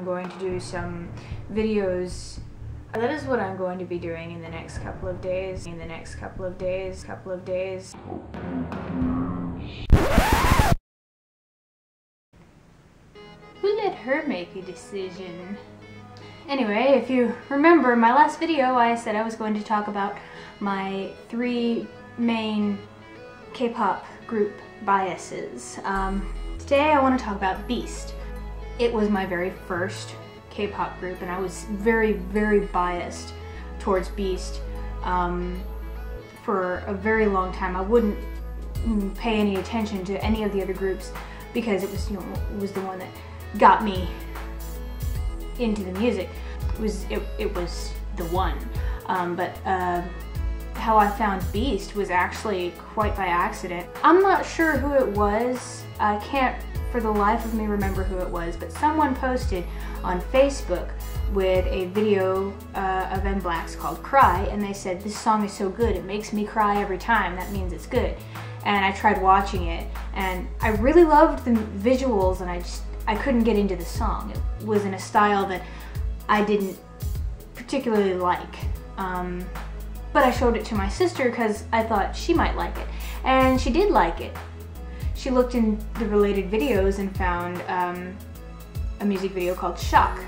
going to do some videos. That is what I'm going to be doing in the next couple of days. Who let her make a decision? Anyway, if you remember my last video, I said I was going to talk about my 3 main K-pop group biases. Today I want to talk about B2ST. It was my very first K-pop group, and I was very, very biased towards B2ST for a very long time. I wouldn't pay any attention to any of the other groups because it was, it was the one that got me into the music. It was the one. But how I found B2ST was actually quite by accident. I'm not sure who it was. I can't for the life of me remember who it was, but someone posted on Facebook with a video of M Black's called Cry, and they said, "This song is so good, it makes me cry every time, that means it's good." And I tried watching it, and I really loved the visuals, and I couldn't get into the song. It was in a style that I didn't particularly like. But I showed it to my sister because I thought she might like it, and she did like it. She looked in the related videos and found a music video called Shock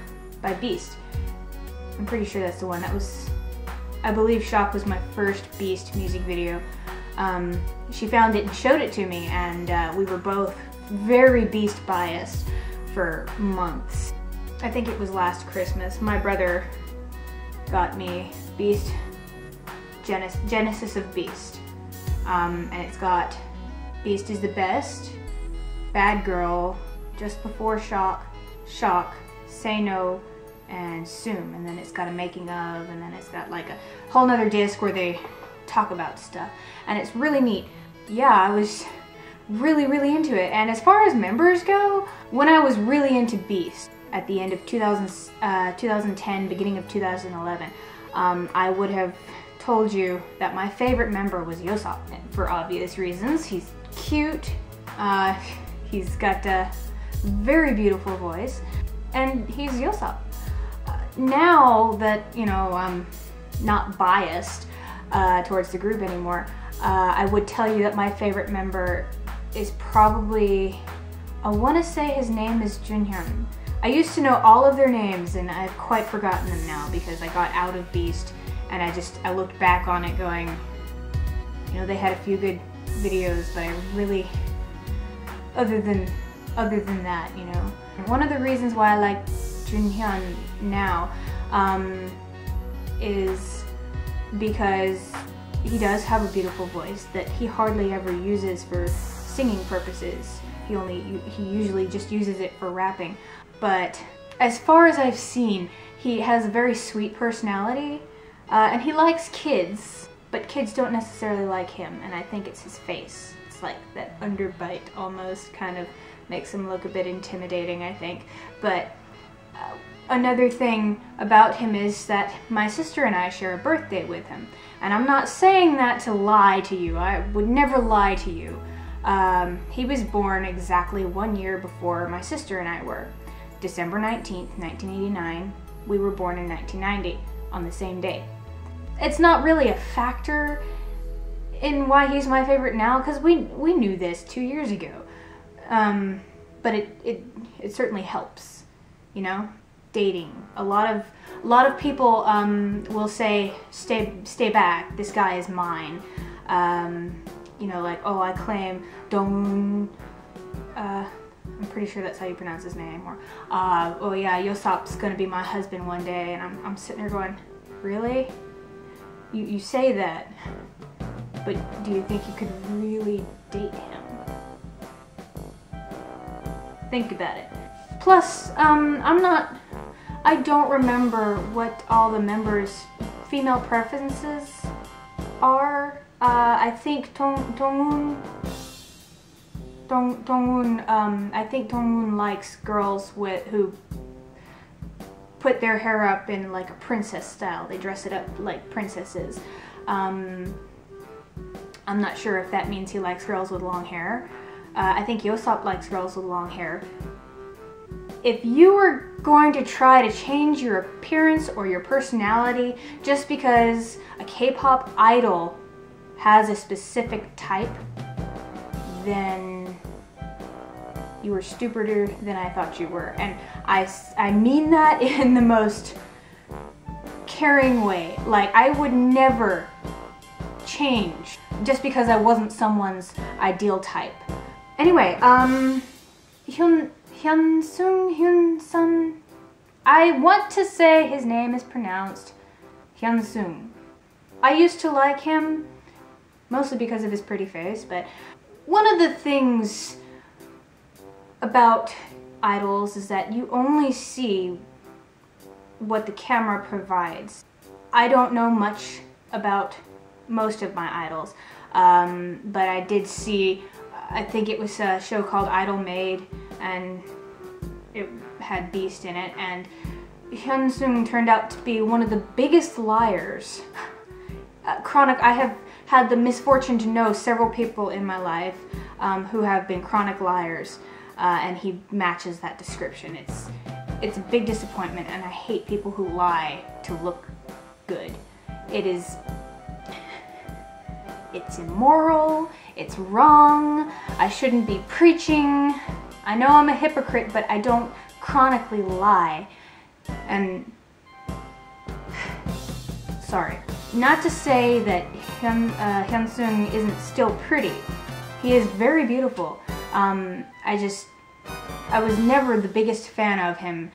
by B2ST. I'm pretty sure that's the one. I believe Shock was my first B2ST music video. She found it and showed it to me, and we were both very B2ST biased for months. I think it was last Christmas. My brother got me B2ST, Genesis of B2ST, and it's got B2ST is the best, Bad Girl, Just Before Shock, Shock, Say No, and Soon. And then it's got a making of, and then it's got like a whole nother disc where they talk about stuff, and it's really neat. Yeah, I was really, really into it. And as far as members go, when I was really into B2ST at the end of 2010, beginning of 2011, I would have told you that my favorite member was Yosop, and for obvious reasons. He's cute, he's got a very beautiful voice, and he's Yosop. Now that, I'm not biased towards the group anymore, I would tell you that my favorite member is probably, I want to say his name is Junhyun. I used to know all of their names, and I've quite forgotten them now because I got out of B2ST, and I looked back on it going, they had a few good videos, but I really, other than that, And one of the reasons why I like Junhyun now is because he does have a beautiful voice that he hardly ever uses for singing purposes. He usually just uses it for rapping. But as far as I've seen, he has a very sweet personality, and he likes kids, but kids don't necessarily like him, and I think it's his face. It's like that underbite almost kind of makes him look a bit intimidating, I think. But another thing about him is that my sister and I share a birthday with him, and I'm not saying that to lie to you. I would never lie to you. He was born exactly 1 year before my sister and I were. December 19th, 1989. We were born in 1990 on the same day. It's not really a factor in why he's my favorite now, because we knew this 2 years ago. But it certainly helps, dating. A lot of people will say, stay back, this guy is mine. Like, oh, I claim Dong, I'm pretty sure that's how you pronounce his name, or oh yeah, Yosop's gonna be my husband one day, and I'm sitting there going, really? You say that, but do you think you could really date him? Think about it. Plus, I don't remember what all the members' female preferences are. I think Donghoon, I think Donghoon likes girls who put their hair up in like a princess style. They dress it up like princesses. I'm not sure if that means he likes girls with long hair. I think Yosop likes girls with long hair. If you are going to try to change your appearance or your personality just because a K-pop idol has a specific type, then you were stupider than I thought you were. And I mean that in the most caring way. Like, I would never change just because I wasn't someone's ideal type. Anyway, Hyun-sun. I want to say his name is pronounced Hyun-sung. I used to like him mostly because of his pretty face, but one of the things about idols is that you only see what the camera provides. I don't know much about most of my idols, but I did see, I think it was a show called Idol Made, and it had B2ST in it, and Hyun-sung turned out to be one of the biggest liars. I have had the misfortune to know several people in my life who have been chronic liars, and he matches that description. It's a big disappointment, and I hate people who lie to look good. It's immoral, it's wrong, I shouldn't be preaching. I know I'm a hypocrite, but I don't chronically lie. And sorry. Not to say that Hyun-sung isn't still pretty. He is very beautiful. I was never the biggest fan of him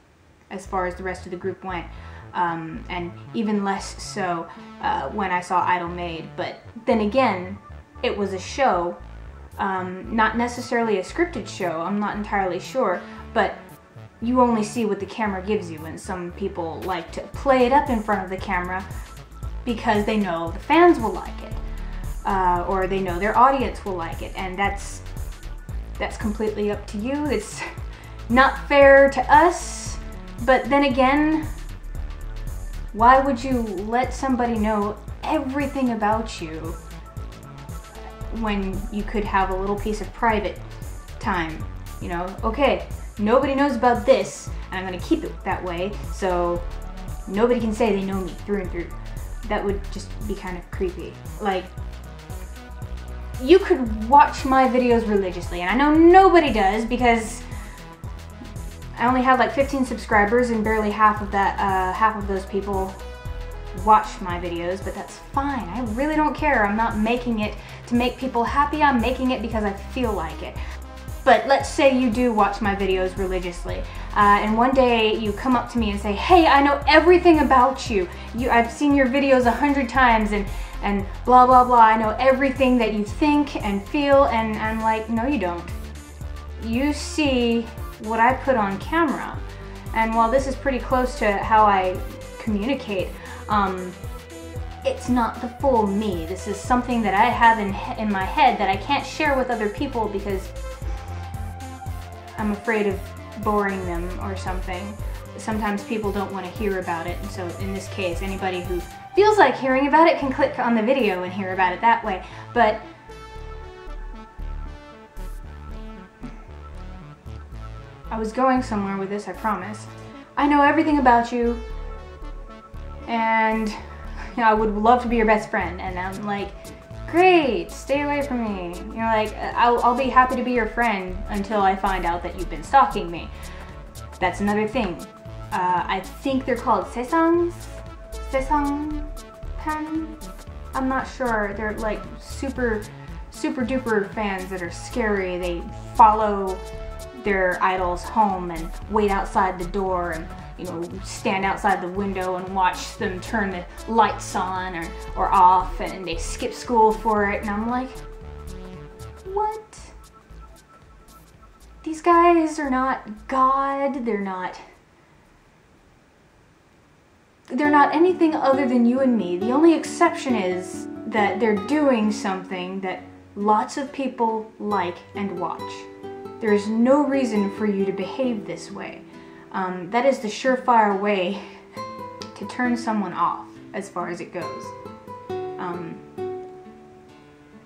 as far as the rest of the group went. And even less so when I saw Idol Made. But then again, it was a show, not necessarily a scripted show, I'm not entirely sure, but you only see what the camera gives you, and some people like to play it up in front of the camera because they know the fans will like it, or they know their audience will like it, and that's completely up to you. It's not fair to us, but then again, why would you let somebody know everything about you when you could have a little piece of private time? You know, okay, nobody knows about this, and I'm gonna keep it that way, so nobody can say they know me through and through. That would just be kind of creepy. Like, you could watch my videos religiously, and I know nobody does because I only have like 15 subscribers, and barely half of those people watch my videos, but that's fine. I really don't care. I'm not making it to make people happy. I'm making it because I feel like it. But let's say you do watch my videos religiously, and one day you come up to me and say, hey, I know everything about you. I've seen your videos 100 times, and blah, blah, blah. I know everything that you think and feel, and I'm like, no, you don't. You see what I put on camera. And while this is pretty close to how I communicate, it's not the full me. This is something that I have in my head that I can't share with other people because I'm afraid of boring them or something. Sometimes people don't want to hear about it, and so in this case, anybody who feels like hearing about it can click on the video and hear about it that way. But I was going somewhere with this, I promise. I know everything about you, and you know, I would love to be your best friend, and I'm like, great, stay away from me. You know, like, I'll be happy to be your friend until I find out that you've been stalking me. That's another thing. I think they're called sesangs? Sesangpan? I'm not sure. They're like super duper fans that are scary. They follow their idols home and wait outside the door and, you know, stand outside the window and watch them turn the lights on or off, and they skip school for it, and I'm like, what? These guys are not God, they're not anything other than you and me. The only exception is that they're doing something that lots of people like and watch. There is no reason for you to behave this way. That is the surefire way to turn someone off, as far as it goes.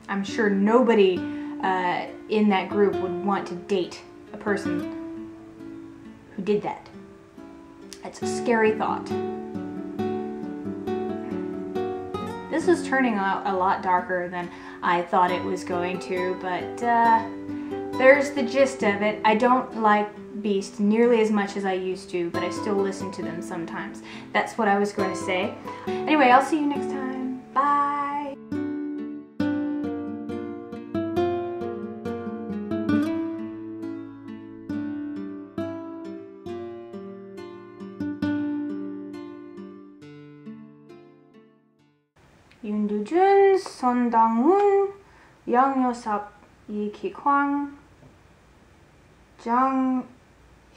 I'm sure nobody in that group would want to date a person who did that. It's a scary thought. This is turning out a lot darker than I thought it was going to, but there's the gist of it. I don't like B2ST nearly as much as I used to, but I still listen to them sometimes. That's what I was going to say. Anyway, I'll see you next time. Bye! 윤두준, 선당훈, 양요섭, 이기광, Jung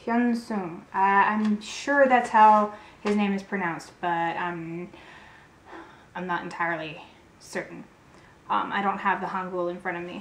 Hyun-sung. I'm sure that's how his name is pronounced, but I'm not entirely certain. I don't have the Hangul in front of me.